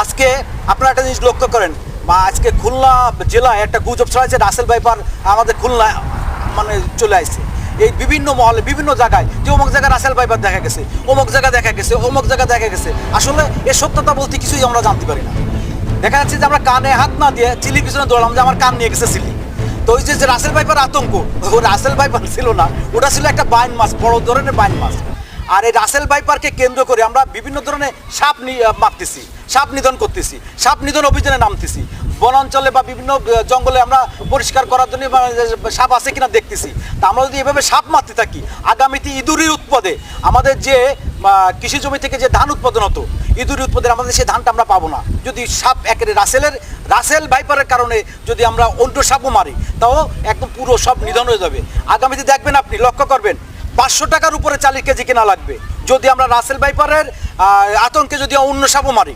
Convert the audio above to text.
আজকে আপনারা একটা জিনিস লক্ষ্য করেন, বা আজকে খুলনা জেলায় একটা গুজব ছড়াইছে রাসেল ভাইপার আমাদের খুলনা মানে চলে আসছে। এই বিভিন্ন মহলে বিভিন্ন জায়গায় যে অমুক জায়গায় রাসেল ভাইপার দেখা গেছে, অমুক জায়গা দেখা গেছে, অমুক জায়গা দেখা গেছে। আসলে এর সত্যতা বলতে কিছুই আমরা জানতে পারি না। দেখা যাচ্ছে যে আমরা কানে হাত না দিয়ে চিলির পিছনে দৌড়ালাম যে আমার কান নিয়ে গেছে চিলি। তো ওই যে রাসেল ভাইপার আতঙ্ক, ও রাসেল ভাইপার ছিল না, ওটা ছিল একটা বাইন মাছ, বড় ধরনের বাইন মাছ। আর এই রাসেল ভাইপারকে কেন্দ্র করে আমরা বিভিন্ন ধরনের সাপ মারতেছি, সাপ নিধন করতেছি, সাপ নিধন অভিযানে নামতেছি। বনাঞ্চলে বা বিভিন্ন জঙ্গলে আমরা পরিষ্কার করার জন্য সাপ আছে কিনা দেখতেছি। তা আমরা যদি এভাবে সাপ মারতে থাকি, আগামীতে ইঁদুরের উৎপাদে আমাদের যে কৃষি জমি থেকে যে ধান উৎপাদন হতো, ইঁদুরের উৎপাদনে আমাদের সেই ধানটা আমরা পাবো না। যদি সাপ একেবারে রাসেল ভাইপারের কারণে যদি আমরা অন্য সাপও মারি, তাও একদম পুরো সব নিধন হয়ে যাবে। আগামীতে দেখবেন, আপনি লক্ষ্য করবেন 500 টাকার উপরে চালের কেজি কেনা লাগবে যদি আমরা রাসেল ভাইপারের আতঙ্কে যদি অন্য সাপও মারি।